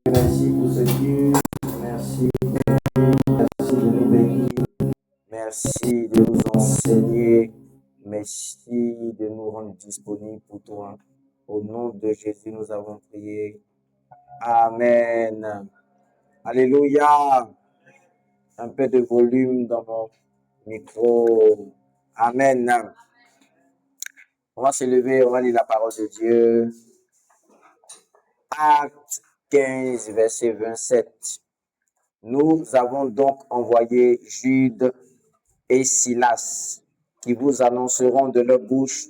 Merci pour ce Dieu. Merci. Merci de nous bénir. Merci de nous enseigner. Merci de nous rendre disponibles pour toi. Au nom de Jésus, nous avons prié. Amen. Alléluia. Un peu de volume dans mon micro. Amen. On va se lever, on va lire la parole de Dieu. Acte 15, verset 27. Nous avons donc envoyé Jude et Silas qui vous annonceront de leur bouche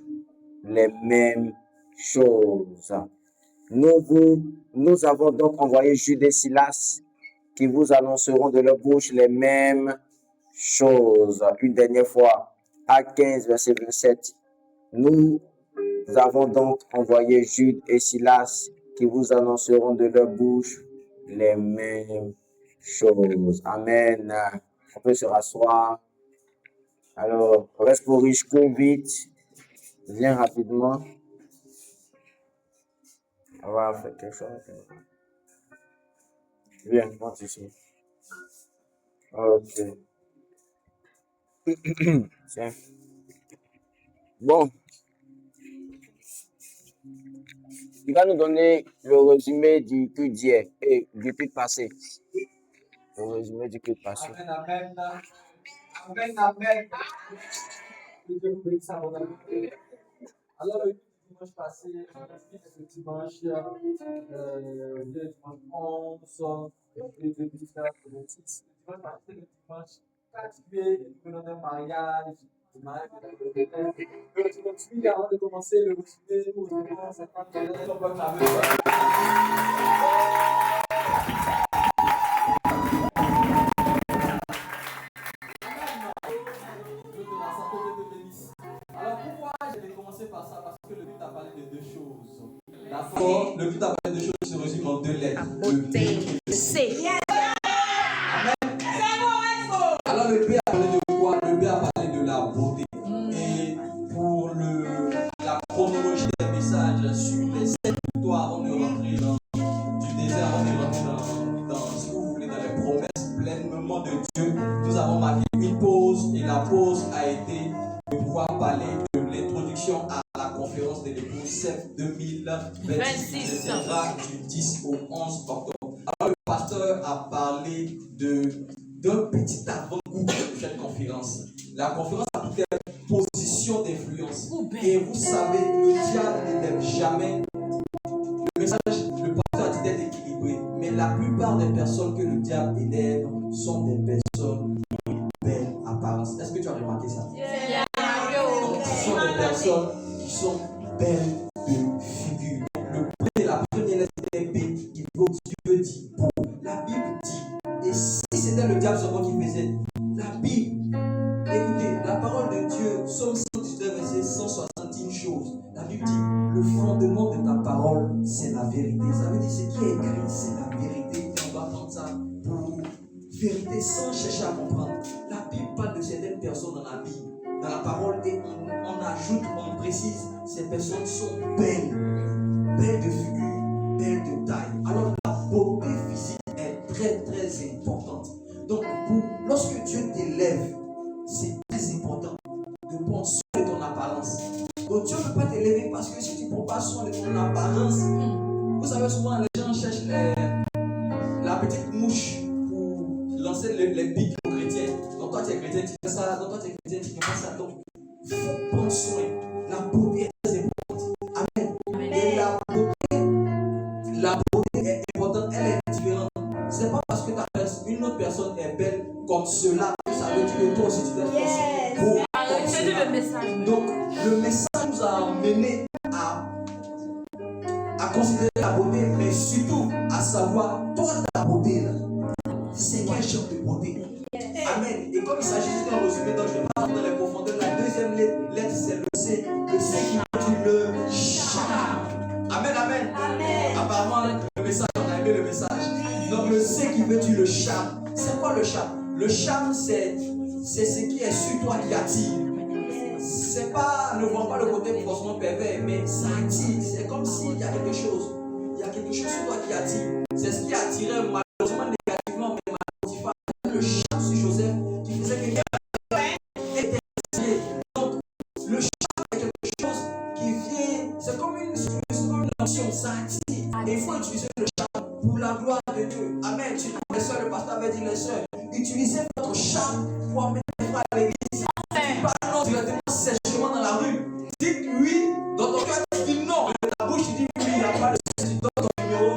les mêmes choses. Nous avons donc envoyé Jude et Silas qui vous annonceront de leur bouche les mêmes choses. Une dernière fois, Acte 15, verset 27. Nous avons donc envoyé Jude et Silas qui vous annonceront de leur bouche les mêmes choses. Amen. On peut se rasseoir. Alors, reste pour riche, cours vite. Viens rapidement. On va faire quelque chose. Viens, monte ici. Ok. Tiens. Bon. Il va nous donner le résumé du culte d'hier et du culte passé. Le résumé du culte passé. Amen, amen. Amen, amen. Alors, le dimanche passé, le dimanche 11, le dimanche 6, le dimanche passé, le dimanche 4 juillet, le nom mariage. Je continue avant de commencer le résumé pour le dimanche 50. Alors pourquoi je vais commencer par ça? Parce que le but a parlé de deux choses. D'abord, le but a parlé de deux choses se résume en deux lettres. Le B et le C. Amen. Alors le B a parlé de quoi? Le B a parlé de la beauté. Et pour la chronologie des messages sur les 7 victoires avant de rentrer du désert, avant de rentrer dans ce que vous voulez, dans les promesses pleinement de Dieu, nous avons marqué une pause et la pause a été de pouvoir parler de l'introduction à la conférence de l'épouse CEF 2026. Ce sera du 10 au 11 octobre. Alors le pasteur a parlé d'un petit avant-goût de cette conférence. La conférence a pour thème position d'influence. Et vous savez, le diable n'aime jamais. Le message, le pasteur a dit d'être équilibré. Mais la plupart des personnes que le diable élève sont des personnes de belle apparence. Est-ce que tu as remarqué ça? Donc, ce sont des personnes qui sont belles de figure. Le B, la première lettre est B, qui veut dire beau. La Bible dit, et si c'était le diable seulement qui faisait, la Bible, écoutez, la parole de Dieu, Somme 119, verset 161 choses. La Bible dit, le fondement de ta parole, c'est la vérité. Ça veut dire, ce qui est écrit, c'est la vérité. Et on va prendre ça pour vérité sans chercher à comprendre. La Bible parle de certaines personnes dans la Bible, dans la parole, et on ajoute, on précise, ces personnes sont belles, belles de figure, belles de taille. Alors la beauté physique est très, très importante. Donc, lorsque Dieu t'élève, c'est très important de prendre soin de ton apparence. Donc, Dieu ne peut pas t'élever parce que si tu ne prends pas soin de ton apparence, vous savez, souvent les gens cherchent la petite mouche pour lancer les pics aux chrétiens. Donc, toi, tu es chrétien, tu fais ça. Donc, toi, tu es chrétien, tu fais pas ça. Donc, il faut prendre soin. La beauté est très importante. Amen. Et la beauté est importante, elle est différente. C'est pas parce que une autre personne est belle comme cela que ça veut dire que toi aussi tu dois être beau comme cela. Donc le message nous a amené à considérer la beauté, mais surtout à savoir toi ta beauté là. C'est quel genre de beauté? Amen. Et comme il s'agit d'un résumé, donc je ne vais pas rentrer dans les profondeurs. La deuxième lettre c'est le C. Le C qui veut dire le charme. Amen, amen. Apparemment, le message, on a aimé le message. Donc, le C qui veut dire le charme. C'est quoi le charme? Le charme, c'est ce qui est sur toi qui attire. C'est pas, ne vois pas le côté forcément pervers, mais ça attire. C'est comme s'il y a quelque chose. Il y a quelque chose sur toi qui attire. C'est ce qui attirait malheureusement négativement, mais positivement. Le charme sur Joseph qui faisait que était attiré. Donc, le charme est quelque chose qui vient. C'est comme une notion, ça attire. Et il faut utiliser le charme pour la gloire de Dieu. Amen. Les soeurs, le pasteur avait dit les soeurs, utilisez votre charme pour amener les frères à l'église. Dites pas non directement sèchement dans la rue. Dites oui, dans ton cœur, tu dis non. De ta bouche, tu dis oui, il n'y a pas de souci, tu donnes ton numéro.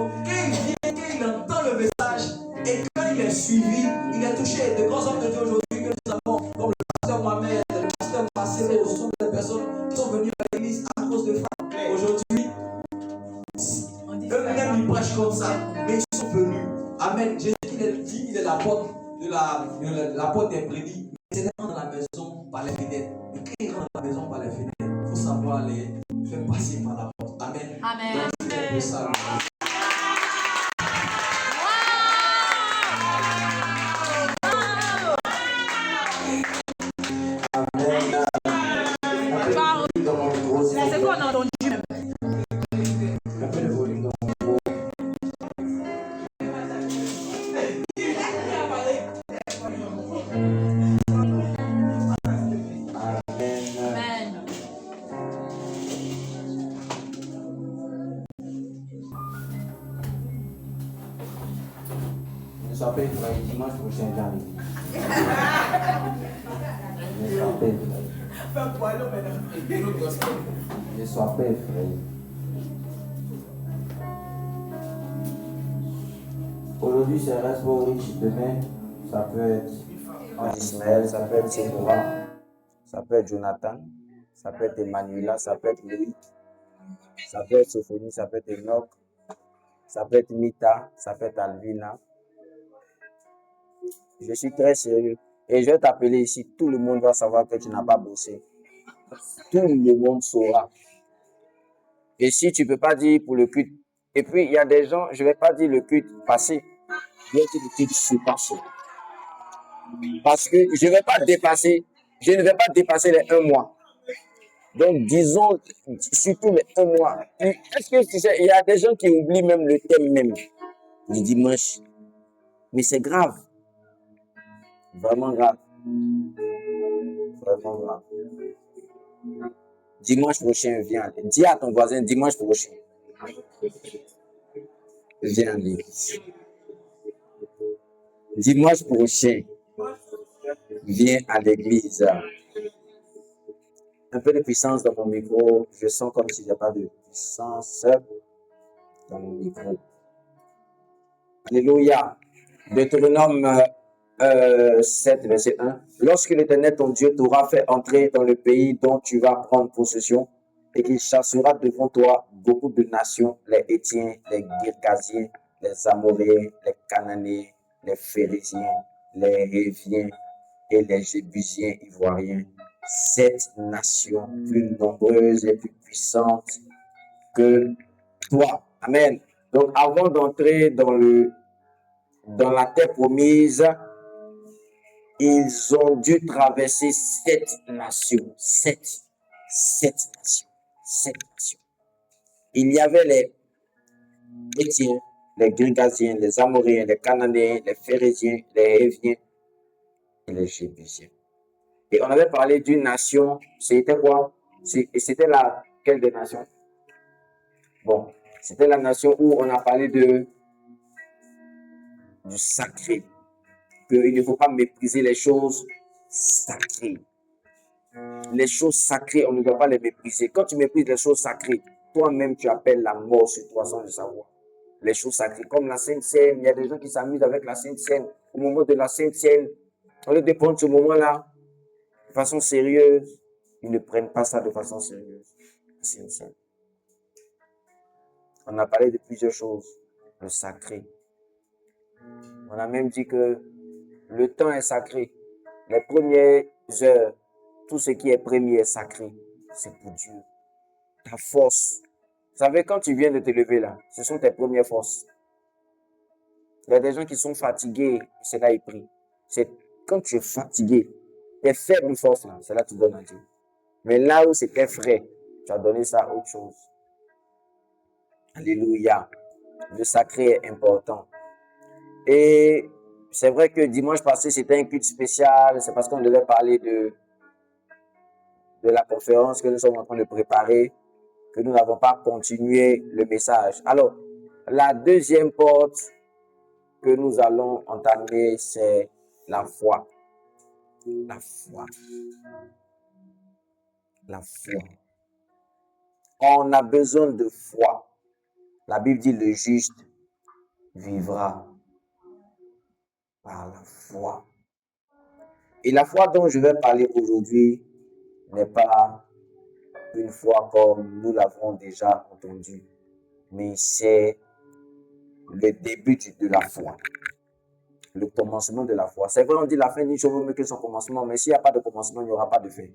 Quand il entend le message et quand il est suivi, il est touché. De grands hommes de Dieu aujourd'hui que nous avons, comme le pasteur Mohamed, le pasteur Marcelo, ce sont des personnes qui sont venues à l'église à cause de femmes. Aujourd'hui, eux-mêmes ils prêchent comme ça, mais ils sont venus. Amen. Jésus dit, il est la porte la porte des brebis. Mais c'est dans la maison par les fenêtres. Mais quand il rentre dans la maison par les fenêtres, il faut savoir les faire passer par la porte. Amen. Amen. Donc, c'est un peu ça. C'est quoi on a entendu? Ne sois pas effrayé, dimanche prochain j'arrive. Ne sois pas effrayé. Ne sois pas effrayé. Aujourd'hui c'est Rasbo riche, demain ça peut être Ismaël, ça peut être Sephora, ça peut être Jonathan, ça peut être Emmanuela, ça peut être Loïc, ça peut être Sophonie, ça peut être Enoch, ça peut être Mita, ça peut être Alvina. Je suis très sérieux. Et je vais t'appeler ici. Tout le monde va savoir que tu n'as pas bossé. Tout le monde saura. Et si tu ne peux pas dire pour le culte. Et puis, il y a des gens, je ne vais pas dire le culte passé. Je vais dire le culte surpassé. Parce que je ne vais pas dépasser. Je ne vais pas dépasser les 1 mois. Donc, disons, surtout les 1 mois. Est-ce que tu sais, il y a des gens qui oublient même le thème même du dimanche. Mais c'est grave. Vraiment grave. Vraiment grave. Dimanche prochain, viens. Dis à ton voisin, dimanche prochain. Viens à l'église. Dimanche prochain, viens à l'église. Un peu de puissance dans mon micro. Je sens comme s'il n'y a pas de puissance dans mon micro. Alléluia. Deutéronome 7, verset 1. Lorsque l'Éternel, ton Dieu, t'aura fait entrer dans le pays dont tu vas prendre possession, et qu'il chassera devant toi beaucoup de nations, les Hétiens, les Girgasiens, les Amoréens, les Cananéens, les Phérésiens, les Héviens et les Jébusiens ivoiriens, 7 nations plus nombreuses et plus puissantes que toi. Amen. Donc, avant d'entrer dans la terre promise, ils ont dû traverser 7 nations. 7 nations. Il y avait les Hétiens, les Girgasiens, les Amoréens, les Cananéens, les Phérésiens, les Héviens et les Jébusiens. Et on avait parlé d'une nation, c'était quoi? C'était quelle des nations? Bon, c'était la nation où on a parlé du sacré, qu'il ne faut pas mépriser les choses sacrées. Les choses sacrées, on ne doit pas les mépriser. Quand tu méprises les choses sacrées, toi-même tu appelles la mort sur toi sans le savoir. Les choses sacrées, comme la Sainte Seine, il y a des gens qui s'amusent avec la Sainte Seine. Au moment de la Sainte Seine, au lieu de prendre ce moment-là de façon sérieuse, ils ne prennent pas ça de façon sérieuse. La Sainte Seine. On a parlé de plusieurs choses. Le sacré. On a même dit que le temps est sacré. Les premières heures, tout ce qui est premier est sacré. C'est pour Dieu. Ta force. Vous savez, quand tu viens de te lever là, ce sont tes premières forces. Il y a des gens qui sont fatigués, c'est là ils prient. C'est quand tu es fatigué, tes faibles forces là, c'est là que tu donnes à Dieu. Mais là où c'était frais, tu as donné ça à autre chose. Alléluia. Le sacré est important. Et c'est vrai que dimanche passé, c'était un culte spécial. C'est parce qu'on devait parler de la conférence que nous sommes en train de préparer, que nous n'avons pas continué le message. Alors, la deuxième porte que nous allons entamer, c'est la foi. La foi. La foi. On a besoin de foi. La Bible dit le juste vivra par la foi. Et la foi dont je vais parler aujourd'hui n'est pas une foi comme nous l'avons déjà entendu, mais c'est le début de la foi, le commencement de la foi. C'est vrai, on dit la fin d'une chose vaut mieux que son commencement, mais s'il n'y a pas de commencement, il n'y aura pas de fin.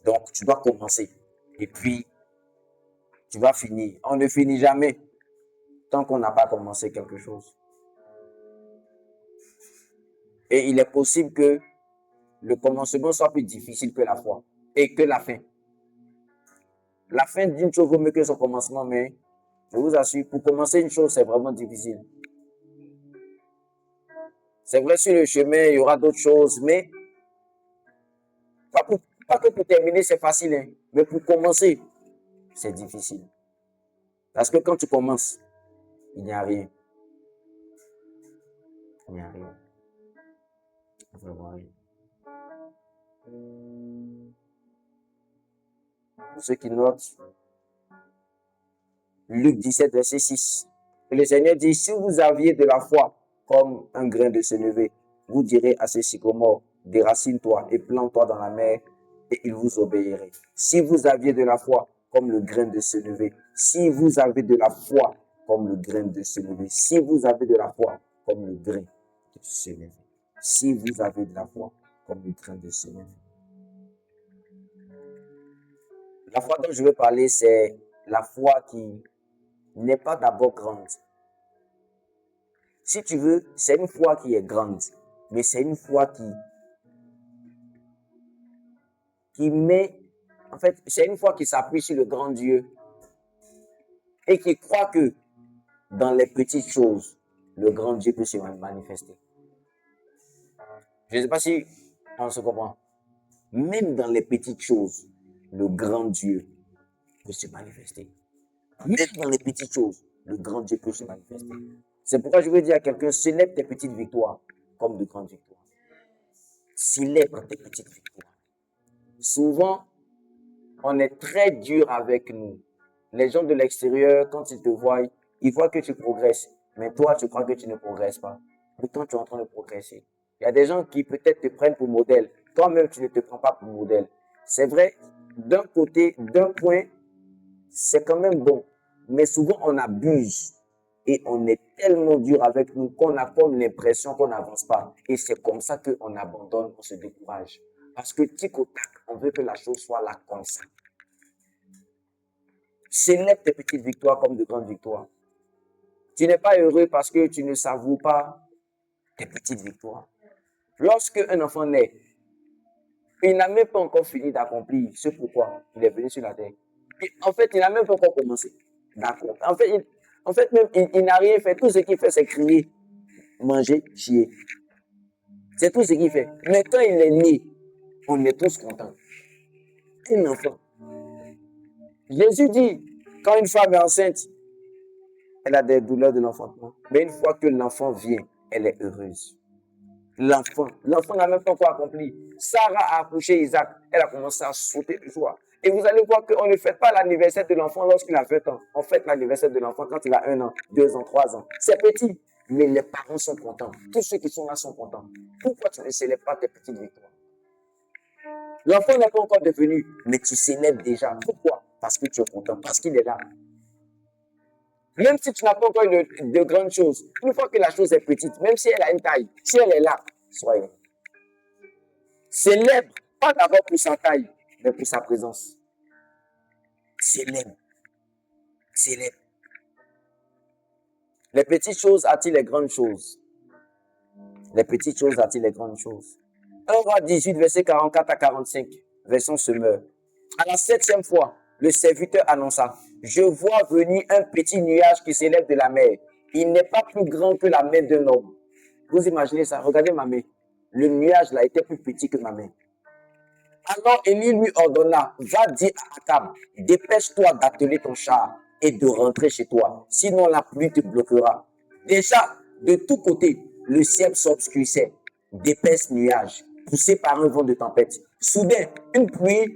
Donc, tu dois commencer et puis tu vas finir. On ne finit jamais tant qu'on n'a pas commencé quelque chose. Et il est possible que le commencement soit plus difficile que la foi et que la fin. La fin d'une chose vaut mieux que son commencement, mais je vous assure, pour commencer une chose, c'est vraiment difficile. C'est vrai, sur le chemin, il y aura d'autres choses, mais pas que pour terminer, c'est facile, hein, mais pour commencer, c'est difficile. Parce que quand tu commences, il n'y a rien. Il n'y a rien. Vraiment rien. Pour ceux qui notent, Luc 17, verset 6. Et le Seigneur dit, si vous aviez de la foi comme un grain de sénévé, vous direz à ce sycomore, déracine-toi et plante-toi dans la mer, et il vous obéirait. Si vous aviez de la foi comme le grain de sénévé, si vous avez de la foi comme le grain de sénévé, si vous avez de la foi comme le grain de sénévé, si vous avez de la foi comme le grain de sénévé. La foi dont je veux parler, c'est la foi qui n'est pas d'abord grande. Si tu veux, c'est une foi qui est grande, mais c'est une foi qui met, en fait, c'est une foi qui s'appuie sur le grand Dieu et qui croit que dans les petites choses, le grand Dieu peut se manifester. Je ne sais pas si on se comprend. Même dans les petites choses, le grand Dieu peut se manifester. Même dans les petites choses, le grand Dieu peut se manifester. C'est pourquoi je veux dire à quelqu'un, célèbre tes petites victoires comme de grandes victoires. Célèbre tes petites victoires. Souvent, on est très dur avec nous. Les gens de l'extérieur, quand ils te voient, ils voient que tu progresses. Mais toi, tu crois que tu ne progresses pas. Pourtant, tu es en train de progresser. Il y a des gens qui peut-être te prennent pour modèle. Toi-même, tu ne te prends pas pour modèle. C'est vrai, d'un côté, d'un point, c'est quand même bon. Mais souvent, on abuse. Et on est tellement dur avec nous qu'on a comme l'impression qu'on n'avance pas. Et c'est comme ça qu'on abandonne, on se décourage. Parce que tic au tac, on veut que la chose soit là comme ça. Célèbre tes petites victoires comme de grandes victoires. Tu n'es pas heureux parce que tu ne savoures pas tes petites victoires. Lorsque un enfant naît, il n'a même pas encore fini d'accomplir ce pourquoi il est venu sur la terre. Et en fait, il n'a même pas encore commencé. D'accord. En fait, En fait, même, il n'a rien fait. Tout ce qu'il fait, c'est crier, manger, chier. C'est tout ce qu'il fait. Mais quand il est né, on est tous contents. Un enfant. Jésus dit, quand une femme est enceinte, elle a des douleurs de l'enfantement. Mais une fois que l'enfant vient, elle est heureuse. L'enfant n'a même pas encore accompli. Sarah a accouché Isaac. Elle a commencé à sauter de joie. Et vous allez voir qu'on ne fait pas l'anniversaire de l'enfant lorsqu'il a 20 ans. On fait l'anniversaire de l'enfant quand il a 1 an, 2 ans, 3 ans. C'est petit, mais les parents sont contents. Tous ceux qui sont là sont contents. Pourquoi tu ne célèbres pas tes petites victoires? L'enfant n'est pas encore devenu, mais tu célèbres déjà. Pourquoi? Parce que tu es content, parce qu'il est là. Même si tu n'as pas encore de grandes choses, une fois que la chose est petite, même si elle a une taille, si elle est là, soyez. Célèbre, pas d'abord pour sa taille, mais pour sa présence. Célèbre. Célèbre. Les petites choses attirent les grandes choses. Les petites choses attirent les grandes choses. 1 Roi 18, verset 44 à 45, version Semeur. À la 7e fois, le serviteur annonça, je vois venir un petit nuage qui s'élève de la mer. Il n'est pas plus grand que la main d'un homme. Vous imaginez ça? Regardez ma main. Le nuage là était plus petit que ma main. Alors Élie lui ordonna, va dire à Akab, dépêche-toi d'atteler ton char et de rentrer chez toi, sinon la pluie te bloquera. Déjà, de tous côtés, le ciel s'obscurcissait, d'épaisses nuages, poussés par un vent de tempête. Soudain, une pluie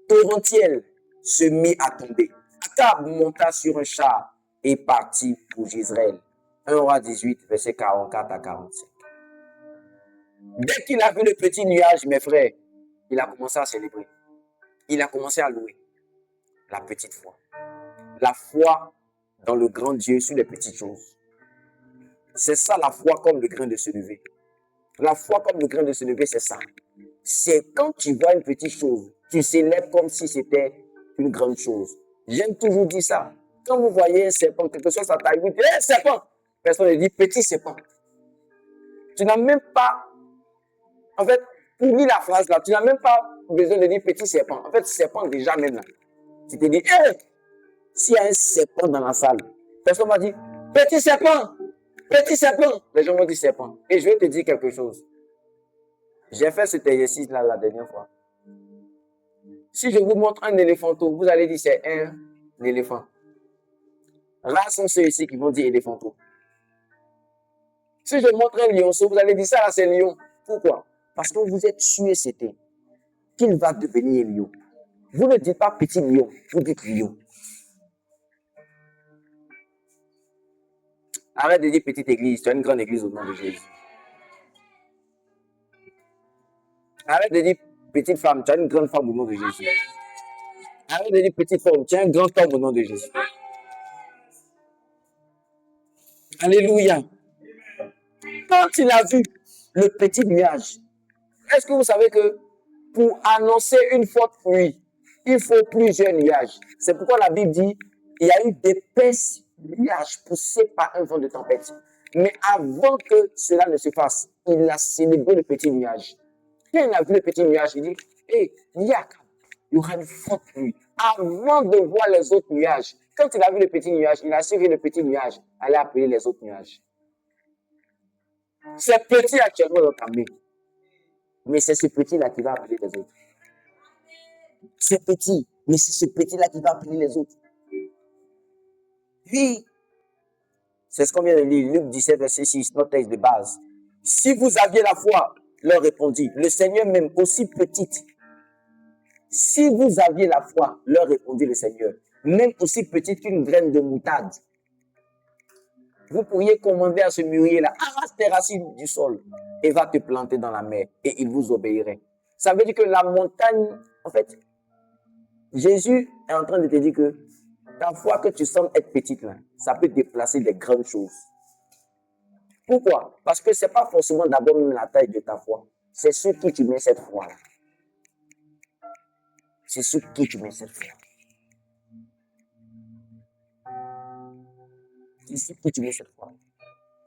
torrentielle se mit à tomber. Akab monta sur un char et partit pour Jezreel. 1 Roi 18, verset 44 à 45. Dès qu'il a vu le petit nuage, mes frères, il a commencé à célébrer. Il a commencé à louer la petite foi. La foi dans le grand Dieu sur les petites choses. C'est ça la foi comme le grain de se lever. La foi comme le grain de se lever, c'est ça. C'est quand tu vois une petite chose, tu célèbres comme si c'était une grande chose. J'aime toujours dire ça. Quand vous voyez un serpent, quelque chose à taille, vous dites, hé, serpent! Personne ne dit petit serpent. Tu n'as même pas, en fait, pour lire la phrase là, tu n'as même pas besoin de dire petit serpent. En fait, serpent déjà même là. Tu te dis, hé, s'il y a un serpent dans la salle, personne m'a dit, petit serpent! Petit serpent! Les gens m'ont dit serpent. Et je vais te dire quelque chose. J'ai fait cet exercice-là la dernière fois. Si je vous montre un éléphanteau, vous allez dire c'est un éléphant. Rares sont ceux ici qui vont dire éléphanteau. Si je montre un lionceau, vous allez dire ça là c'est lion. Pourquoi? Parce que vous êtes sûr et certain qu'il va devenir lion. Vous ne dites pas petit lion, vous dites lion. Arrête de dire petite église, tu as une grande église au nom de Jésus. Arrête de dire petite femme, tu as une grande femme au nom de Jésus. Arrête de dire petite femme, tu as un grand homme au nom de Jésus. Alléluia. Quand il a vu le petit nuage, est-ce que vous savez que pour annoncer une forte pluie, il faut plusieurs nuages. C'est pourquoi la Bible dit il y a eu d'épaisses nuages poussés par un vent de tempête. Mais avant que cela ne se fasse, il a célébré le petit nuage. Quand il a vu le petit nuage, il dit, hé, il y aura une forte pluie. Avant de voir les autres nuages, quand il a vu le petit nuage, il a su que le petit nuage allait appeler les autres nuages. C'est petit actuellement dans ta main. Mais c'est ce petit-là qui va appeler les autres. C'est petit, mais c'est ce petit-là qui va appeler les autres. Oui. C'est ce qu'on vient de lire, Luc 17, verset 6, notre texte de base. Si vous aviez la foi, leur répondit, le Seigneur même aussi petite. Si vous aviez la foi, leur répondit le Seigneur, même aussi petite qu'une graine de moutarde. Vous pourriez commander à ce mûrier-là, arrache tes racines du sol et va te planter dans la mer et il vous obéirait. Ça veut dire que la montagne, en fait, Jésus est en train de te dire que ta foi que tu sembles être petite là, ça peut déplacer des grandes choses. Pourquoi? Parce que ce n'est pas forcément d'abord même la taille de ta foi. C'est sur qui tu mets cette foi-là. C'est sur qui tu mets cette foi. C'est sur qui tu mets cette foi.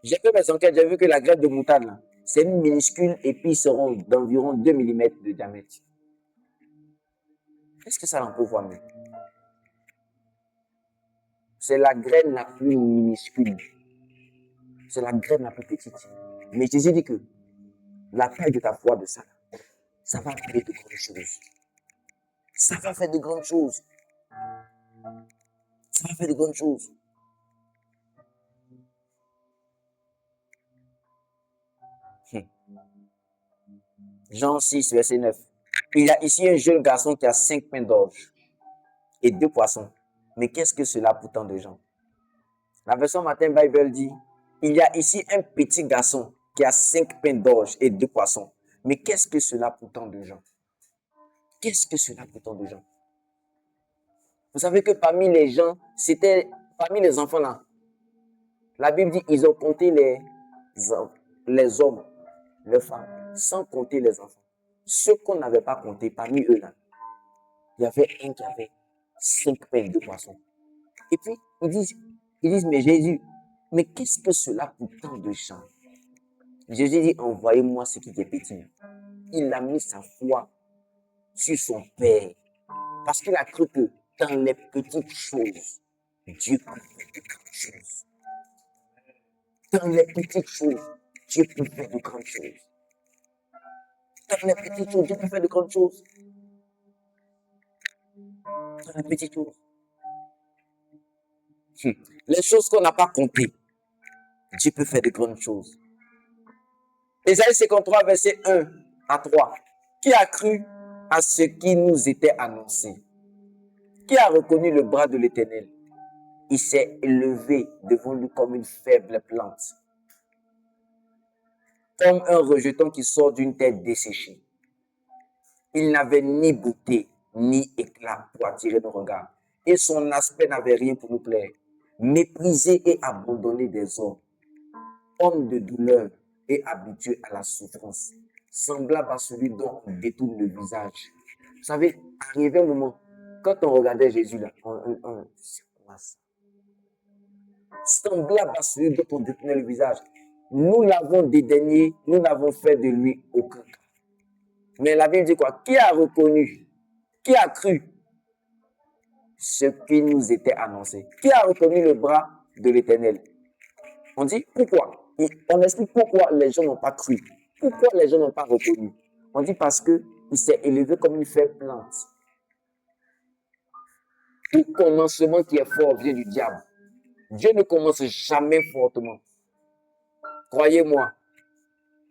J'ai fait mes enquêtes, j'ai vu que la graine de moutarde, là, c'est minuscule et puis ils seront d'environ 2 mm de diamètre. Est-ce que ça en peut voir même? c'est la graine la plus minuscule. C'est la graine la plus petite. Mais Jésus dit que la taille de ta foi de ça, ça va faire de grandes choses. Ça va faire de grandes choses. Ça va faire de grandes choses. Jean 6, verset 9. Il y a ici un jeune garçon qui a 5 pains d'orge et 2 poissons. Mais qu'est-ce que cela pour tant de gens? La version Matin Bible dit, il y a ici un petit garçon qui a 5 pains d'orge et 2 poissons. Mais qu'est-ce que cela pour tant de gens? Qu'est-ce que cela pour tant de gens? Vous savez que parmi les gens, parmi les enfants là, la Bible dit, ils ont compté les hommes, les femmes, sans compter les enfants. Ceux qu'on n'avait pas comptés, parmi eux là, il y avait un qui avait 5 pains et 2 poissons. Et puis, ils disent, mais Jésus, mais qu'est-ce que cela pour tant de gens? Jésus dit, envoyez-moi ce qui est petit. Il a mis sa foi sur son Père. Parce qu'il a cru que dans les petites choses, Dieu peut faire de grandes choses. Dans les petites choses, Dieu peut faire de grandes choses. Dans les petites choses, Dieu peut faire de grandes choses. Dans les petites choses. Les choses qu'on n'a pas compris, Dieu peut faire de grandes choses. Ésaïe 53, verset 1 à 3. Qui a cru à ce qui nous était annoncé? Qui a reconnu le bras de l'Éternel? Il s'est élevé devant lui comme une faible plante, comme un rejeton qui sort d'une terre desséchée. Il n'avait ni beauté, ni éclat pour attirer nos regards, et son aspect n'avait rien pour nous plaire. Méprisé et abandonné des hommes, homme de douleur et habitué à la souffrance, semblable à celui dont on détourne le visage. Vous savez, arrivé un moment, quand on regardait Jésus là, c'est quoi ça? Semblable à celui dont on détournait le visage. Nous l'avons dédaigné, nous n'avons fait de lui aucun cas. Mais la Bible dit quoi? Qui a reconnu? Qui a cru ce qui nous était annoncé? Qui a reconnu le bras de l'Éternel? On dit pourquoi? Et on explique pourquoi les gens n'ont pas cru. Pourquoi les gens n'ont pas reconnu? On dit parce qu'il s'est élevé comme une faible plante. Tout commencement qui est fort vient du diable. Dieu ne commence jamais fortement. Croyez-moi.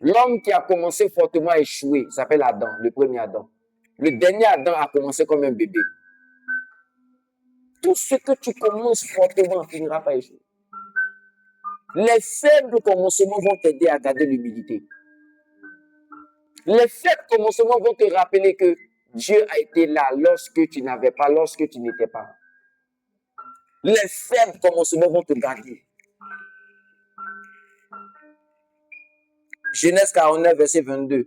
L'homme qui a commencé fortement à échouer s'appelle Adam, le premier Adam. Le dernier Adam a commencé comme un bébé. Tout ce que tu commences fortement finira par échouer. Les faibles commencements vont t'aider à garder l'humilité. Les faibles commencements vont te rappeler que Dieu a été là lorsque tu n'avais pas, lorsque tu n'étais pas. Les faibles commencements vont te garder. Genèse 49, verset 22.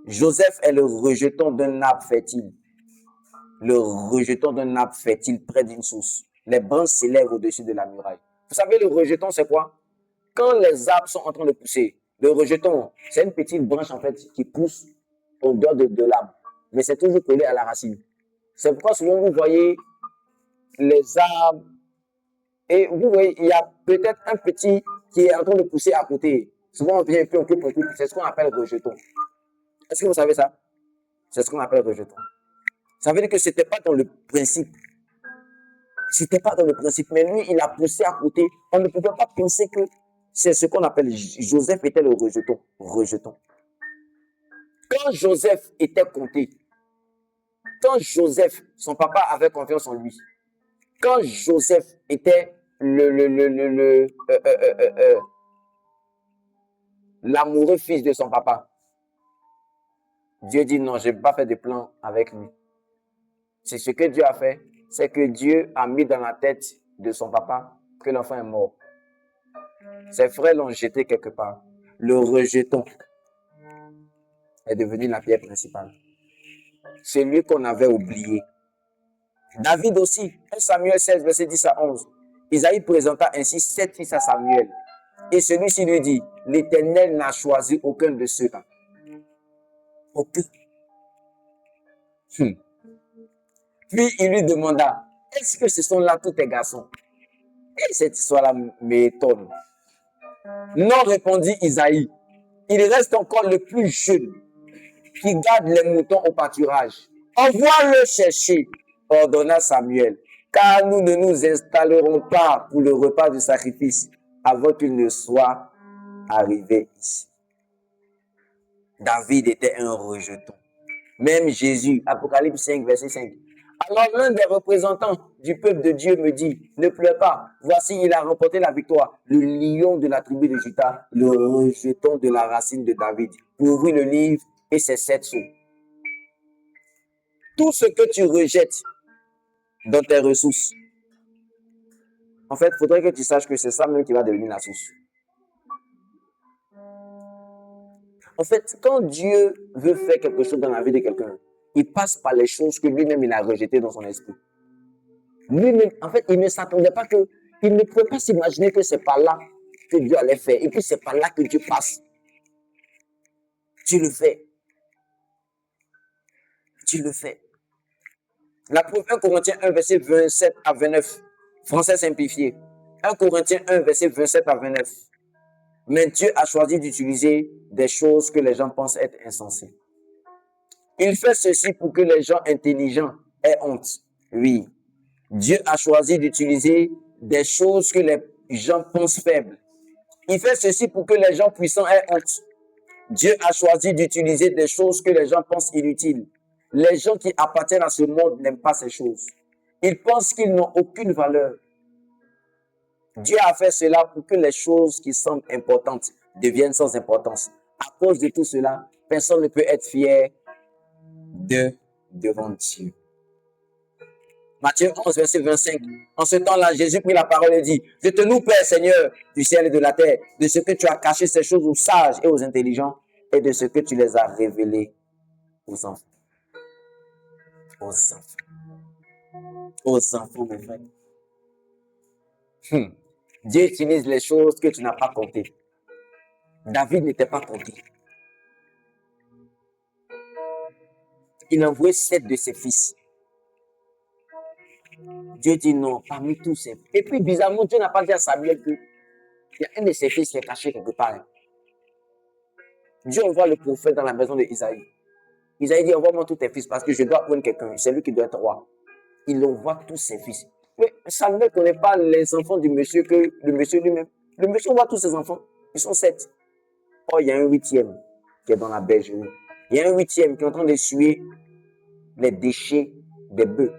Joseph est le rejeton d'un arbre fertile. Le rejeton d'un arbre fertile près d'une source. Les branches s'élèvent au-dessus de la muraille. Vous savez, le rejeton, c'est quoi? Quand les arbres sont en train de pousser, le rejeton, c'est une petite branche en fait qui pousse au dehors de l'arbre. Mais c'est toujours collé à la racine. C'est pourquoi souvent vous voyez les arbres et vous voyez, il y a peut-être un petit qui est en train de pousser à côté. Souvent, on vient et puis on coupe, c'est ce qu'on appelle rejeton. Est-ce que vous savez ça? C'est ce qu'on appelle rejeton. Ça veut dire que c'était pas dans le principe. C'était pas dans le principe. Mais lui, il a poussé à côté. On ne pouvait pas penser que c'est ce qu'on appelle Joseph était le rejeton. Rejeton. Quand Joseph était compté, quand Joseph, son papa avait confiance en lui, quand Joseph était l'amoureux fils de son papa, Dieu dit non, je n'ai pas fait de plan avec lui. C'est ce que Dieu a fait, c'est que Dieu a mis dans la tête de son papa que l'enfant est mort. Ses frères l'ont jeté quelque part. Le rejeton est devenu la pierre principale. C'est lui qu'on avait oublié. David aussi, 1 Samuel 16, verset 10 à 11. Isaïe présenta ainsi 7 fils à Samuel. Et celui-ci lui dit, l'Éternel n'a choisi aucun de ceux-là. Aucun. Puis il lui demanda, est-ce que ce sont là tous tes garçons? Et cette histoire-là m'étonne. Non, répondit Isaïe. Il reste encore le plus jeune qui garde les moutons au pâturage. Envoie-le chercher, ordonna Samuel, car nous ne nous installerons pas pour le repas du sacrifice avant qu'il ne soit arrivé ici. David était un rejeton. Même Jésus, Apocalypse 5, verset 5. Alors l'un des représentants du peuple de Dieu me dit, ne pleure pas, voici il a remporté la victoire, le lion de la tribu de Juda, le rejeton de la racine de David. Pour ouvrir le livre et ses 7 sceaux. Tout ce que tu rejettes dans tes ressources, en fait, il faudrait que tu saches que c'est ça même qui va devenir la source. En fait, quand Dieu veut faire quelque chose dans la vie de quelqu'un, il passe par les choses que lui-même il a rejetées dans son esprit. Lui-même, en fait, il ne s'attendait pas que, il ne pouvait pas s'imaginer que c'est par là que Dieu allait faire. Et puis c'est par là que Dieu passe. Tu le fais. Tu le fais. La preuve, 1 Corinthiens 1, verset 27 à 29. Français simplifié. 1 Corinthiens 1, verset 27 à 29. Mais Dieu a choisi d'utiliser des choses que les gens pensent être insensées. Il fait ceci pour que les gens intelligents aient honte. Oui. Dieu a choisi d'utiliser des choses que les gens pensent faibles. Il fait ceci pour que les gens puissants aient honte. Dieu a choisi d'utiliser des choses que les gens pensent inutiles. Les gens qui appartiennent à ce monde n'aiment pas ces choses. Ils pensent qu'ils n'ont aucune valeur. Dieu a fait cela pour que les choses qui semblent importantes deviennent sans importance. À cause de tout cela, personne ne peut être fier devant Dieu. Matthieu 11, verset 25. En ce temps-là, Jésus prit la parole et dit, « Je te loue, Père, Seigneur du ciel et de la terre, de ce que tu as caché ces choses aux sages et aux intelligents, et de ce que tu les as révélées aux enfants. » Aux enfants. Aux enfants, mes frères. Dieu utilise les choses que tu n'as pas comptées. David n'était pas compté. Il a envoyé 7 de ses fils. Dieu dit non, parmi tous ses fils. Et puis, bizarrement, Dieu n'a pas dit à Samuel qu'il y a un de ses fils qui est caché quelque part. Dieu envoie le prophète dans la maison d'Isaïe. Isaïe dit, envoie-moi tous tes fils parce que je dois prendre quelqu'un. C'est lui qui doit être roi. Il envoie tous ses fils. Mais Samuel ne connaît pas les enfants du monsieur que le monsieur lui-même. Le monsieur envoie tous ses enfants. Ils sont 7. Oh, il y a un 8e qui est dans la bergerie. Il y a un 8e qui est en train d'essuyer les déchets des bœufs.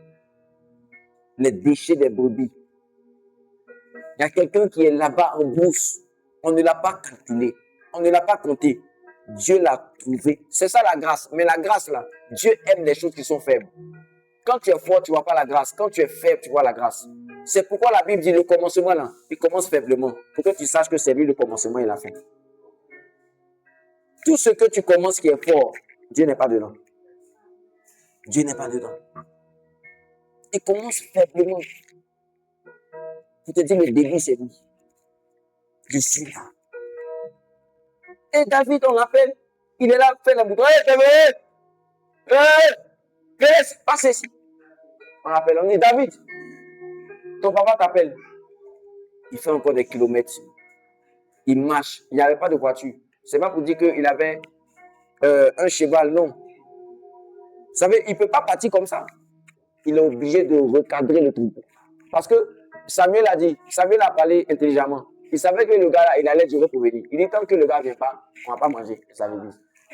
Les déchets des brebis. Il y a quelqu'un qui est là-bas en brousse. On ne l'a pas calculé. On ne l'a pas compté. Dieu l'a trouvé. C'est ça la grâce. Mais la grâce là, Dieu aime les choses qui sont faibles. Quand tu es fort, tu ne vois pas la grâce. Quand tu es faible, tu vois la grâce. C'est pourquoi la Bible dit le commencement là, il commence faiblement. Pour que tu saches que c'est lui le commencement et la fin. Tout ce que tu commences qui est fort, Dieu n'est pas dedans. Dieu n'est pas dedans. Il commence faiblement. Pour te dire le début, c'est lui. Je suis là. Et David, on l'appelle. Il est là, fait la boucle. Passe ici. On l'appelle. On dit David, ton papa t'appelle. Il fait encore des kilomètres. Il marche. Il n'y avait pas de voiture. C'est pas pour dire qu'il avait un cheval, non. Vous savez, il ne peut pas partir comme ça. Il est obligé de recadrer le troupeau. Parce que Samuel a parlé intelligemment. Il savait que le gars là, il allait durer pour venir. Il dit tant que le gars ne vient pas, on ne va pas manger. Ça veut dire.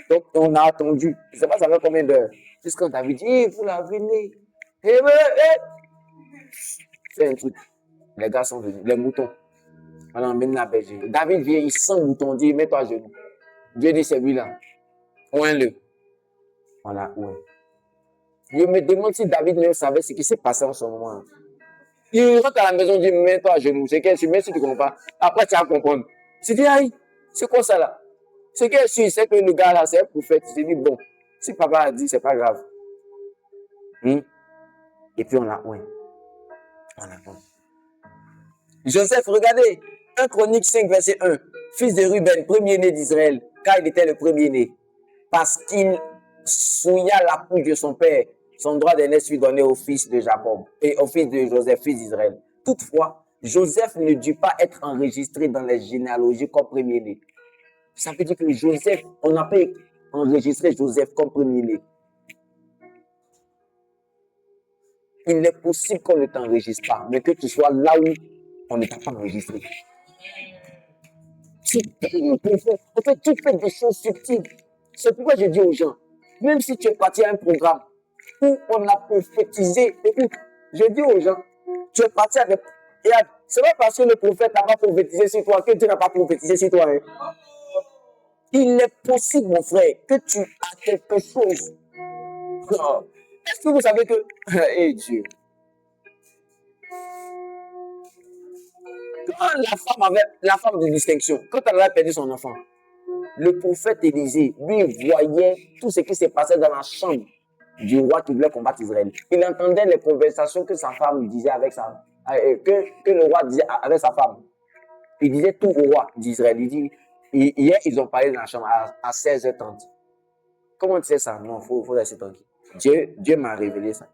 Donc on a attendu. Je ne sais pas ça fait combien d'heures. Jusqu'à David dit, vous la venez. C'est un truc. Les gars sont venus, les moutons. On emmène la bergerie. David vient, il sent le mouton, dit, mets-toi à genoux. Dieu dit, c'est lui là. Ouin-le. Voilà, ouin. Je me demande si David même savait ce qui s'est passé en ce moment. Il rentre à la maison, dit, mets-toi à genoux. C'est qu'elle suit, même si tu ne comprends pas. Après, tu vas comprendre. Tu dis, aïe, c'est quoi ça là? Ce qu'elle suit, c'est que le gars là, c'est un prophète. Tu te dis, bon, si papa a dit, c'est pas grave. Et puis on l'a ouin. On l'a ouin. Joseph, regardez, 1 Chronique 5, verset 1. Fils de Ruben, premier-né d'Israël, car il était le premier-né. Parce qu'il souilla la couche de son père, son droit d'aînesse fut donné au fils de Jacob et au fils de Joseph, fils d'Israël. Toutefois, Joseph ne dut pas être enregistré dans les généalogies comme premier-né. Ça veut dire que Joseph, on n'a pas enregistré Joseph comme premier-né. Il est possible qu'on ne t'enregistre pas, mais que tu sois là où on ne t'a pas enregistré. C'est tellement profond. En fait, tu fais des choses subtiles. C'est pourquoi je dis aux gens, même si tu es parti à un programme où on a prophétisé, écoute, je dis aux gens, tu es parti avec... C'est pas parce que le prophète n'a pas prophétisé sur toi que Dieu n'a pas prophétisé sur toi. Hein. Il est possible, mon frère, que tu as quelque chose. Non. Est-ce que vous savez que... Eh Dieu. Quand la femme de distinction, quand elle avait perdu son enfant, le prophète Élisée, lui, voyait tout ce qui s'est passé dans la chambre du roi qui voulait combattre Israël. Il entendait les conversations que sa femme disait avec que le roi disait avec sa femme. Il disait tout au roi d'Israël. Il dit, hier, ils ont parlé dans la chambre à 16h30. Comment tu sais ça? Non, il faut rester tranquille. Dieu m'a révélé ça.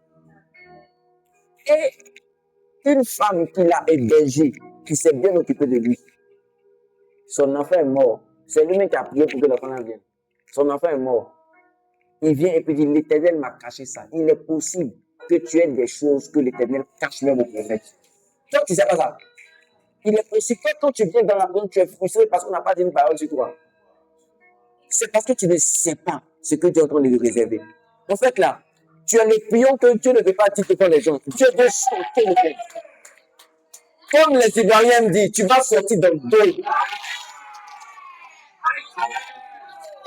Et une femme qui l'a hébergé, qui s'est bien occupée de lui, son enfant est mort. C'est lui-même qui a prié pour que l'enfant vienne. Son enfant est mort. Il vient et puis dit, l'Éternel m'a caché ça. Il est possible que tu aies des choses que l'Éternel cache même au prophète. Toi, tu ne sais pas ça. Il est possible que quand tu viens dans la maison, tu es frustré parce qu'on n'a pas dit une parole sur toi. C'est parce que tu ne sais pas ce que Dieu est en train de lui réserver. En fait, là, tu es le pion que Dieu ne veut pas dire devant les gens. Dieu veut sortir le peuple. Comme les Ivoiriens disent, tu vas sortir dans le dos.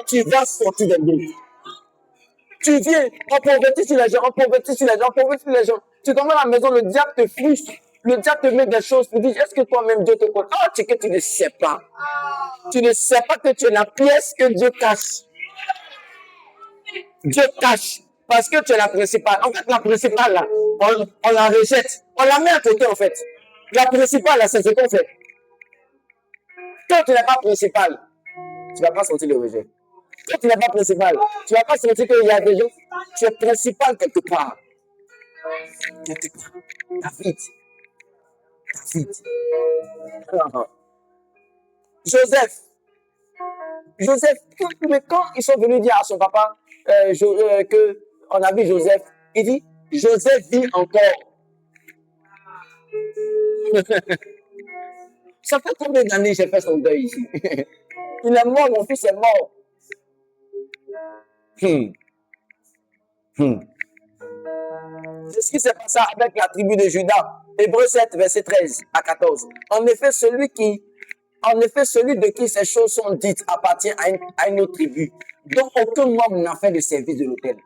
Tu vas sortir dans le dos. Tu viens, on convertit sur les gens, on convertit sur les gens, on convertit sur les gens. Tu tombes à la maison, le diable te frustre. Le diable te met des choses, tu dis, est-ce que toi-même Dieu te connaît? Ah, c'est que tu ne sais pas. Tu ne sais pas que tu es la pièce que Dieu cache. Dieu cache. Parce que tu es la principale. En fait, la principale, là, on la rejette. On la met à côté, en fait. La principale, là, c'est ce qu'on fait. Quand tu n'es pas principale, tu ne vas pas sentir le rejet. Quand tu n'es pas principal, tu ne vas pas sentir qu'il y a des gens. Tu es principal quelque part. Quelque part. David. Joseph, mais quand ils sont venus dire à son papa qu'on a vu Joseph, il dit, Joseph vit encore. Ça fait combien d'années j'ai fait son deuil ici? Il est mort, mon fils est mort. C'est ce qui s'est passé avec la tribu de Juda. Hébreux 7, verset 13 à 14. En effet, celui de qui ces choses sont dites appartient à une autre tribu, dont aucun homme n'a fait le service de l'autel.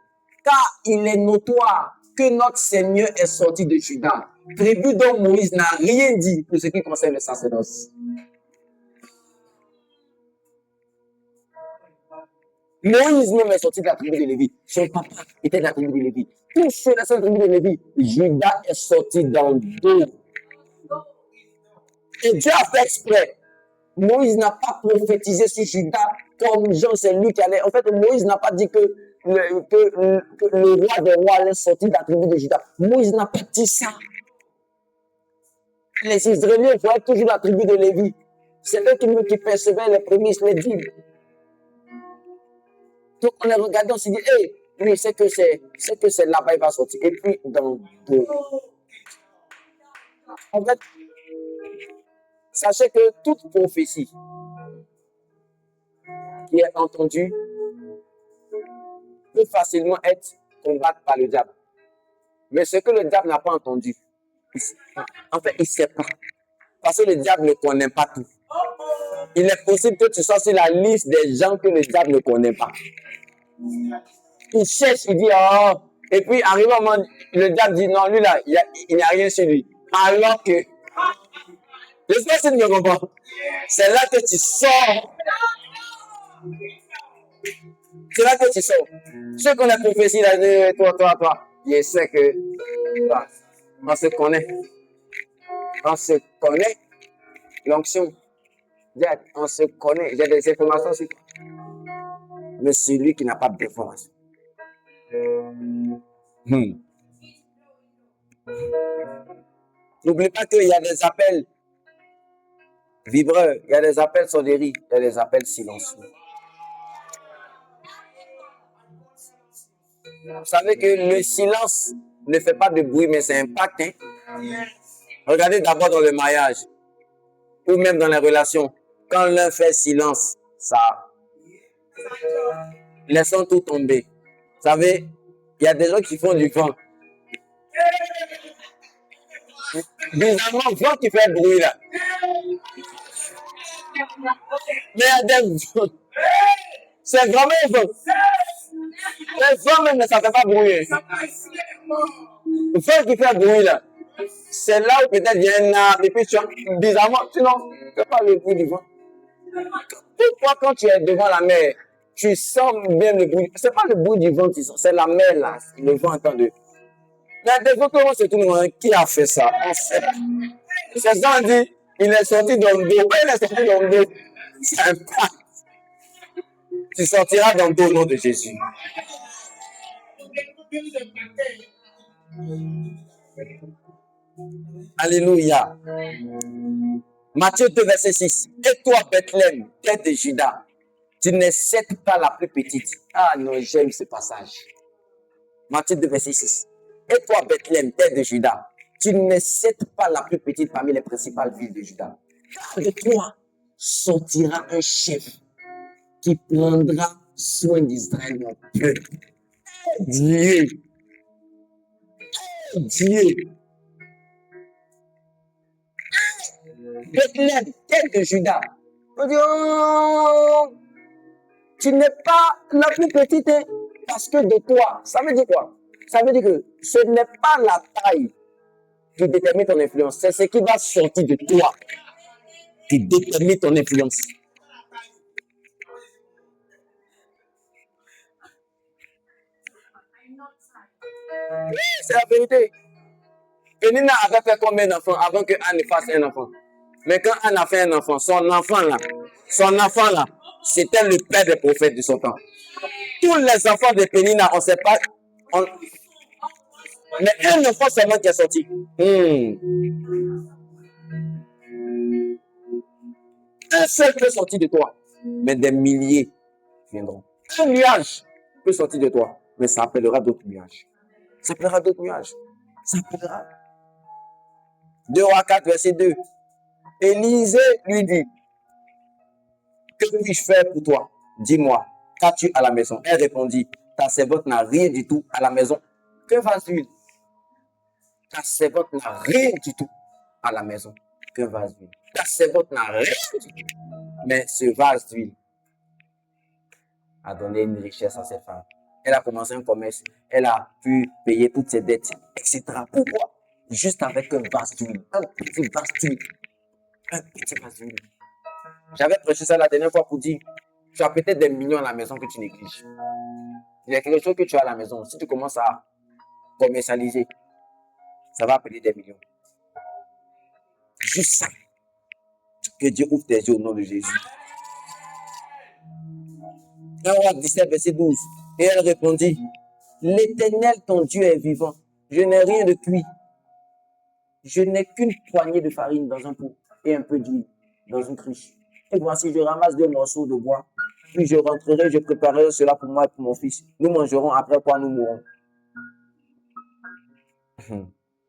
Car il est notoire que notre Seigneur est sorti de Juda, tribu dont Moïse n'a rien dit pour ce qui concerne le sacerdoce. Moïse même est sorti de la tribu de Lévi. Son papa était de la tribu de Lévi. Tous ceux de la tribu de Lévi, Juda est sorti dans le dos. Et Dieu a fait exprès. Moïse n'a pas prophétisé sur Juda comme Jean, c'est lui qui allait. En fait, Moïse n'a pas dit que le roi des rois allait sortir de la tribu de Juda. Moïse n'a pas dit ça. Les Israéliens voyaient toujours la tribu de Lévi. C'est eux qui percevaient les prémices, les dîmes. Donc, on les regardait, on s'est dit, hey, lui, c'est que c'est là-bas, il va sortir. Et puis, dans deux. En fait, sachez que toute prophétie qui est entendue peut facilement être combattue par le diable. Mais ce que le diable n'a pas entendu, en fait, il ne sait pas. Parce que le diable ne connaît pas tout. Il est possible que tu sois sur la liste des gens que le diable ne connaît pas. Il cherche, il dit, oh, et puis arrive un moment, le diable dit, non, lui là, il n'y a rien sur lui. Alors que, j'espère que tu me comprends. C'est là que tu sors. C'est là que tu sors. Ceux qu'on a prophétie là, toi, je sais que, on se connaît. On se connaît. L'onction. On se connaît. J'ai des informations sur toi. Mais celui qui n'a pas d'informations. N'oublie pas qu'il y a des appels Vibreur, il y a des appels sonneries, il y a des appels silencieux. Vous savez que le silence ne fait pas de bruit, mais ça impacte. Hein? Regardez d'abord dans le mariage, ou même dans les relations. Quand l'un fait silence, ça laissons tout tomber. Vous savez, il y a des gens qui font du vent. Bizarrement, vent qui fait bruit là. Mais il y a des vents. C'est vraiment un vent. Les vents même, mais ça ne fait pas bruit. Le vent qui fait bruit là. C'est là où peut-être il y a un arbre et puis tu as bizarrement, sinon, c'est pas le bruit du vent. Pourquoi quand tu es devant la mer, tu sens bien le bruit? C'est pas le bruit du vent qui sent, c'est la mer là, le vent entend de. Mais des autres moments, c'est tout le monde qui a fait ça. C'est ça, on dit, il est sorti dans le dos. Il est sorti dans le dos. C'est un pas. Tu sortiras dans le dos au nom de Jésus. Alléluia. Matthieu 2, verset 6. Et toi, Bethléem, tête de Juda, tu n'es certes pas la plus petite. Ah non, j'aime ce passage. Matthieu 2, verset 6. Et toi, Bethléem, tête de Juda, tu n'es certes pas la plus petite parmi les principales villes de Juda. Car de toi sortira un chef qui prendra soin d'Israël, mon peuple. Dieu. Dieu. Bethléem, tête de Juda. On dit, oh, tu n'es pas la plus petite, hein, parce que de toi, ça veut dire quoi? Ça veut dire que ce n'est pas la taille qui détermine ton influence, c'est ce qui va sortir de toi qui détermine ton influence. Oui, c'est la vérité. Pénina avait fait combien d'enfants avant que Anne fasse un enfant? Mais quand Anne a fait un enfant, son enfant là, c'était le père des prophètes de son temps. Tous les enfants de Pénina, on ne sait pas. Mais un enfant seulement qui est sorti. Un seul peut sortir de toi. Mais des milliers viendront. Un nuage peut sortir de toi. Mais ça appellera d'autres nuages. Ça appellera d'autres nuages. Ça appellera. 2 Rois 4, verset 2. Élisée lui dit, que puis-je faire pour toi? Dis-moi, qu'as-tu à la maison? Elle répondit, ta servante n'a rien du tout à la maison. Que vase d'huile? Ta servante n'a rien du tout à la maison. Que vase d'huile? Ta servante n'a rien du tout. Mais ce vase d'huile a donné une richesse à cette femme. Elle a commencé un commerce. Elle a pu payer toutes ses dettes, etc. Pourquoi? Juste avec un vase d'huile. Un petit vase d'huile. Un petit vase d'huile. J'avais prêché ça la dernière fois pour dire, tu as peut-être des millions à la maison que tu négliges. Il y a quelque chose que tu as à la maison. Si tu commences à commercialiser, ça va appeler des millions. Juste ça. Que Dieu ouvre tes yeux au nom de Jésus. 1 Roi 17, verset 12. Et elle répondit, l'Éternel, ton Dieu est vivant. Je n'ai rien de cuit. Je n'ai qu'une poignée de farine dans un pot et un peu d'huile dans une cruche. Et voici, je ramasse 2 morceaux de bois. Puis je rentrerai, je préparerai cela pour moi et pour mon fils. Nous mangerons, après quoi nous mourrons.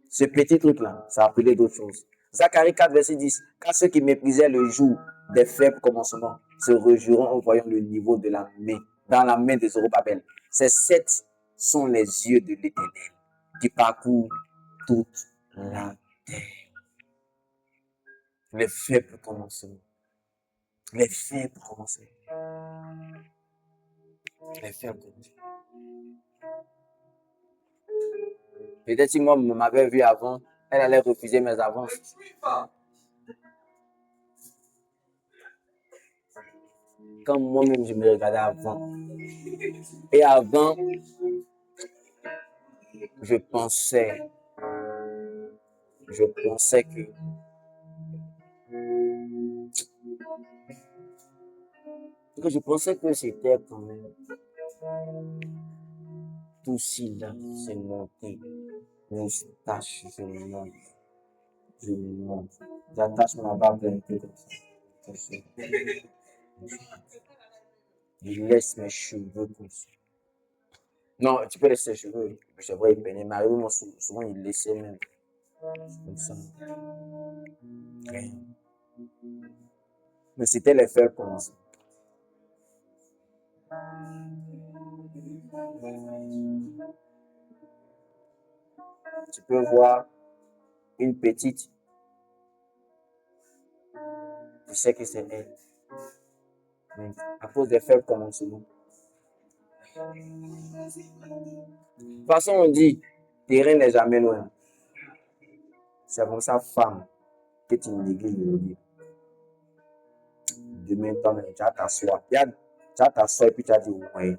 Ce petit truc-là, ça a appelé d'autres choses. Zacharie 4, verset 10. Car ceux qui méprisaient le jour des faibles commencements se réjouiront en voyant le niveau de la main, dans la main de Zorobabel. Ces 7 sont les yeux de l'Éternel qui parcourent toute la terre. Les faibles commencements. Les faibles commencements. Les faibles commencements. Peut-être si moi m'avait vu avant, elle allait refuser mes avances. Quand moi-même je me regardais avant. Et avant, je pensais que c'était quand même tout si là, c'est monté. Moustache, je monte. J'attache ma barbe un peu comme ça. Je laisse mes cheveux comme ça. Non, tu peux laisser les cheveux. C'est vrai, il peignait. Mais moi, souvent, il laissait même comme ça. Rien. Mais c'était les faire commencer. Tu peux voir une petite, tu sais que c'est elle. Mais à cause des faire commencement. De toute façon, on dit, terrain n'est jamais loin. C'est comme ça, femme, que tu négliges le dire. Demain, toi-même, tu vas t'asseoir. Tu vas t'asseoir et puis tu vas dire, ouais.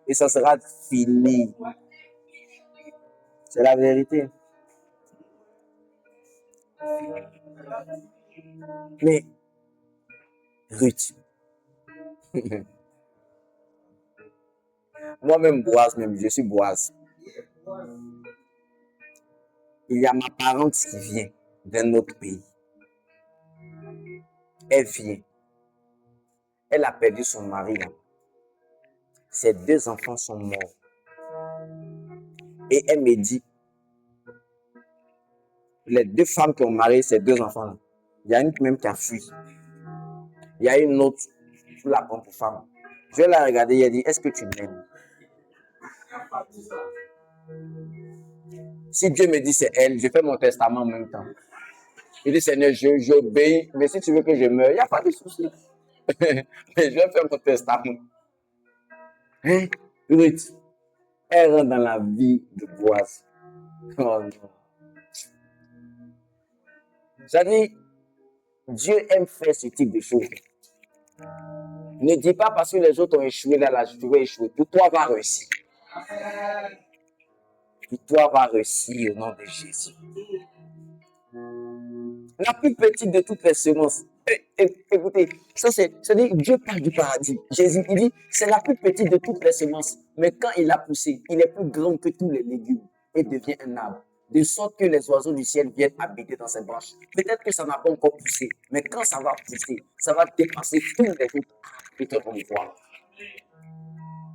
Et ça sera fini. C'est la vérité. Mais, Ruth, moi-même, Boaz, même, je suis Boaz. Il y a ma parente qui vient d'un autre pays. Elle vient. Elle a perdu son mari là. Ses 2 enfants sont morts. Et elle me dit, les 2 femmes qui ont marié ces 2 enfants là, il y a une même qui a fui. Il y a une autre qui la prend pour femme. Je vais la regarder, elle dit, est-ce que tu m'aimes? Si Dieu me dit c'est elle, je fais mon testament en même temps. Je dis, Seigneur, j'obéis, mais si tu veux que je meure, il n'y a pas de souci. Mais je vais faire mon testament. Hein? Ruth, elle rentre dans la vie de Boaz. Oh non. C'est-à-dire, Dieu aime faire ce type de choses. Ne dis pas parce que les autres ont échoué là, tu vas échouer. Pour toi, va réussir. Pour toi, va réussir au nom de Jésus. La plus petite de toutes les semences. Écoutez, ça c'est-à-dire Dieu parle du paradis. Jésus, il dit, c'est la plus petite de toutes les semences. Mais quand il a poussé, il est plus grand que tous les légumes et devient un arbre. De sorte que les oiseaux du ciel viennent habiter dans ses branches. Peut-être que ça n'a pas encore poussé, mais quand ça va pousser, ça va dépasser tous les autres arbres que tu vas voir.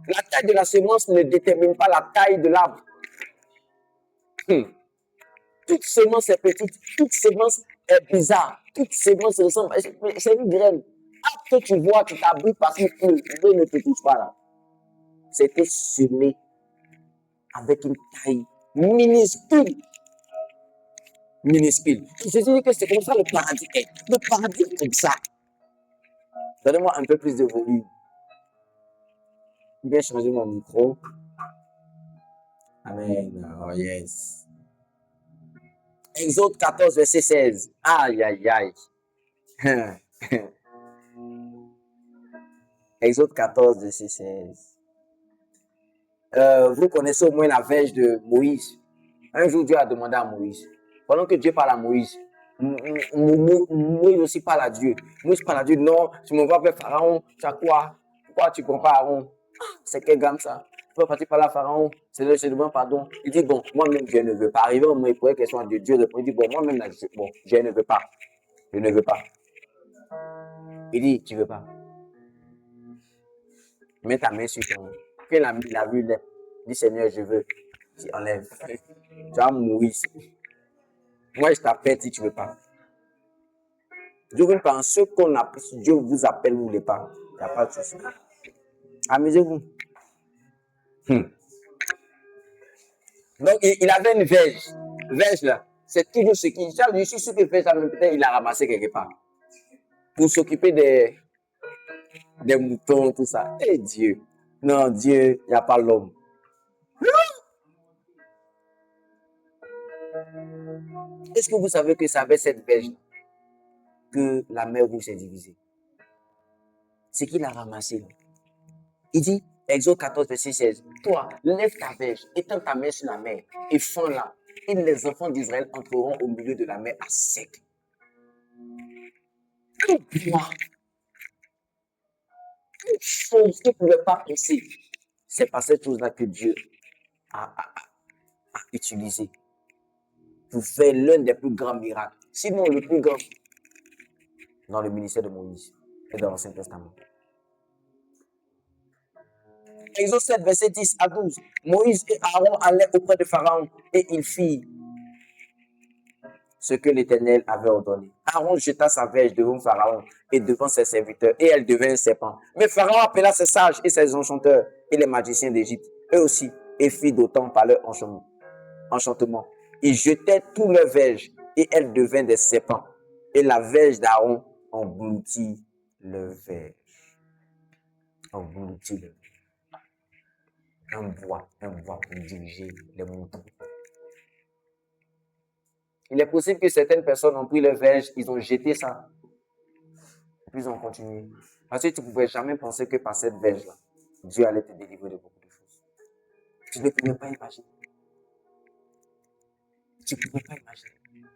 La taille de la semence ne détermine pas la taille de l'arbre. Toute semence est petite, toute semence est bizarre, toute semence ressemble. C'est une graine. Après, tu vois, tu t'abrites parce que l'eau ne te touche pas là. C'était semé avec une taille minuscule. Minuscule. Je dis que c'est comme ça le paradis. Le paradis est comme ça. Donnez-moi un peu plus de volume. Je vais changer mon micro. Amen. Oh yes. Exode 14, verset 16. Aïe, aïe, aïe. Exode 14, verset 16. Vous connaissez au moins la verge de Moïse. Un jour, Dieu a demandé à Moïse. Pendant que Dieu parle à Moïse, Moïse aussi parle à Dieu. Moïse parle à Dieu. Non, tu me vois vers Pharaon. Tu as quoi? Pourquoi tu ne prends pas Aaron? C'est quel gamme ça? Tu peux partir par là, Pharaon. C'est le demande pardon. Il dit, bon, moi-même, je ne veux pas. Arriver au moment où il pose question à Dieu, Dieu répond. Il dit, bon, moi-même, bon, je ne veux pas. Je ne veux pas. Il dit, tu ne veux pas. Mets ta main sur ton. Quand il a vu l'air, il dit, Seigneur, je veux. Tu enlèves. Tu vas mourir ici. Moi, je t'appelle si tu ne veux pas. Dieu veut pas. Ceux qu'on appelle, si Dieu vous appelle, vous ne voulez pas. Il n'y a pas de souci. Amusez-vous. Donc, il avait une verge. Verge là. C'est toujours ce qui. Je suis sûr que verge là, peut-être il a ramassé quelque part. Pour s'occuper des moutons, tout ça. Et Dieu. Non, Dieu, il n'y a pas l'homme. Est-ce que vous savez que c'est avec cette verge que la mer rouge s'est divisée? C'est qu'il a ramassé. Il dit, Exode 14, verset 16, toi, lève ta verge, étends ta main sur la mer et fends-la. Et les enfants d'Israël entreront au milieu de la mer à sec. Moi, une chose qu'ils ne pouvaient pas penser, c'est pas cette chose-là que Dieu a utilisée. pour faire l'un des plus grands miracles, sinon le plus grand, dans le ministère de Moïse et dans l'Ancien Testament. Exode 7, verset 10 à 12. Moïse et Aaron allaient auprès de Pharaon et ils firent ce que l'Éternel avait ordonné. Aaron jeta sa verge devant Pharaon et devant ses serviteurs, et elle devint un serpent. Mais Pharaon appela ses sages et ses enchanteurs et les magiciens d'Égypte, eux aussi, et fit d'autant par leur enchantement. Ils jetaient tous leurs verges, et elles devinrent des serpents. Et la verge d'Aaron engloutit leur verge. Engloutit leur verge. Un bois pour diriger les moutons. Il est possible que certaines personnes ont pris leur verge, ils ont jeté ça, puis ils ont continué. Parce que tu ne pouvais jamais penser que par cette verge-là, Dieu allait te délivrer de beaucoup de choses. Tu ne pouvais pas imaginer. Tu ne pouvais pas imaginer.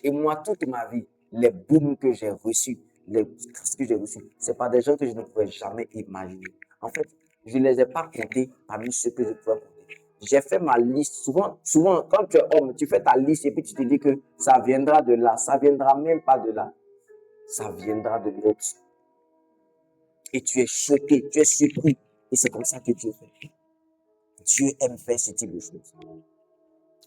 Et moi, toute ma vie, les baumes que j'ai reçus, les grâces que j'ai reçues, c'est pas des gens que je ne pouvais jamais imaginer. En fait, je ne les ai pas comptés parmi ceux que je pouvais compter. J'ai fait ma liste. Souvent, quand tu es homme, tu fais ta liste et puis tu te dis que ça viendra de là. Ça viendra même pas de là. Ça viendra de l'autre. Et tu es choqué, tu es surpris. Et c'est comme ça que Dieu fait. Dieu aime faire ce type de choses.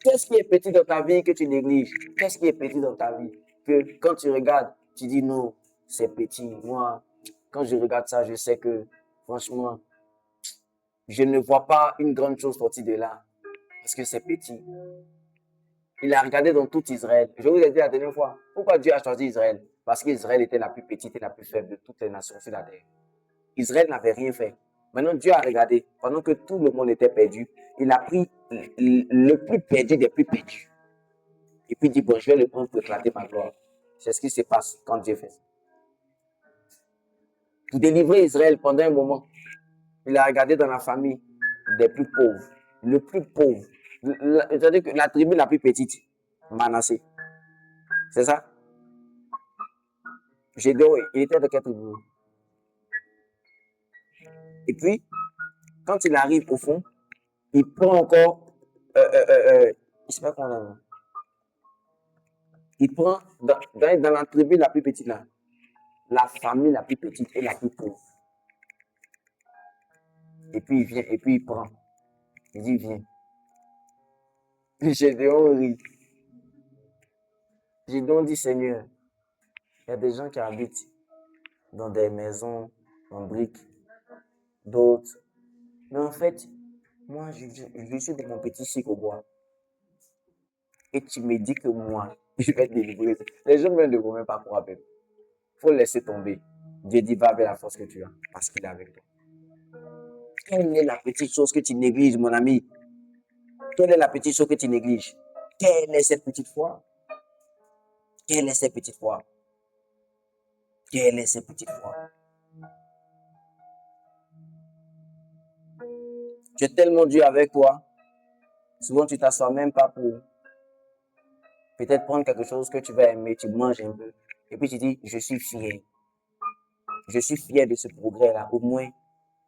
Qu'est-ce qui est petit dans ta vie que tu négliges? Qu'est-ce qui est petit dans ta vie que quand tu regardes, tu dis non, c'est petit. Moi, quand je regarde ça, je sais que, franchement, je ne vois pas une grande chose sortir de là. Parce que c'est petit. Il a regardé dans tout Israël. Je vous ai dit la dernière fois, pourquoi Dieu a choisi Israël? Parce qu'Israël était la plus petite et la plus faible de toutes les nations sur la terre. Israël n'avait rien fait. Maintenant, Dieu a regardé. Pendant que tout le monde était perdu, il a pris le plus perdu des plus perdus. Et puis il dit, bon, je vais le prendre pour éclater ma gloire. C'est ce qui se passe quand Dieu fait ça. Pour délivrer Israël pendant un moment, il a regardé dans la famille des plus pauvres. Le plus pauvre. C'est-à-dire que la tribu la plus petite, Manassé. C'est ça? Gédéon, il était de quelle tribu? Et puis, quand il arrive au fond, il prend encore, il sait pas comment il prend dans la tribu la plus petite là, la famille la plus petite et la plus pauvre. Et puis il vient, et puis il prend. Il dit, viens. Gédéon rit. Gédéon dit, Seigneur, il y a des gens qui habitent dans des maisons en briques, d'autres. Mais en fait, moi, je suis dans mon petit cycle au bois. Et tu me dis que moi, je vais te délivrer. Les gens ne vont même pas croire. Il faut laisser tomber. Dieu dit, va avec la force que tu as, parce qu'il est avec toi. Quelle est la petite chose que tu négliges, mon ami? Quelle est la petite chose que tu négliges? Quelle est cette petite foi? Quelle est cette petite foi? Quelle est cette petite foi? Tu es tellement Dieu avec toi. Souvent, tu t'assois même pas pour peut-être prendre quelque chose que tu vas aimer, tu manges un peu. Et puis tu dis, je suis fier. Je suis fier de ce progrès-là. Au moins,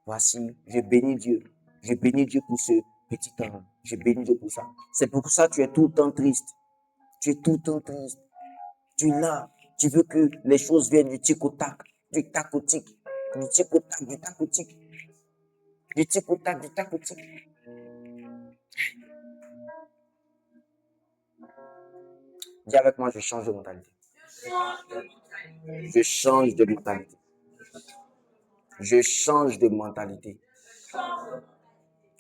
voici, je bénis Dieu. Je bénis Dieu pour ce petit temps. Je bénis Dieu pour ça. C'est pour ça que tu es tout le temps triste. Tu es tout le temps triste. Tu es là. Tu veux que les choses viennent du tic au tac, du tac au tic, du tic au tac, du tac au tic, du tic au tac, du tac au tic. Dis avec moi, je change de mentalité. Je change de mentalité. Je change de mentalité.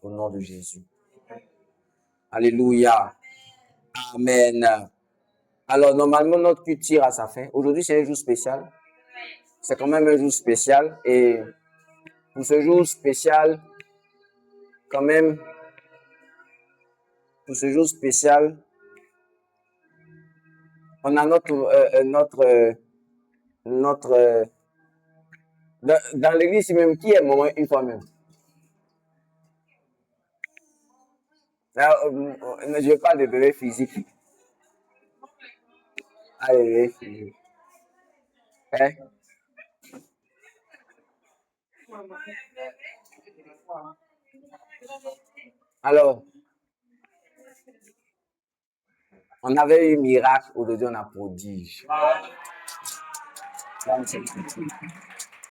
Au nom de Jésus. Alléluia. Amen. Alors, normalement, notre culte tire à sa fin. Aujourd'hui, c'est un jour spécial. C'est quand même un jour spécial. Et pour ce jour spécial, quand même, pour ce jour spécial, on a dans l'église même, qui est maman une fois même? Là, je parle de bébé physique. Ah, bébé physique. Hein? Alors, On avait eu miracle, aujourd'hui on a prodige.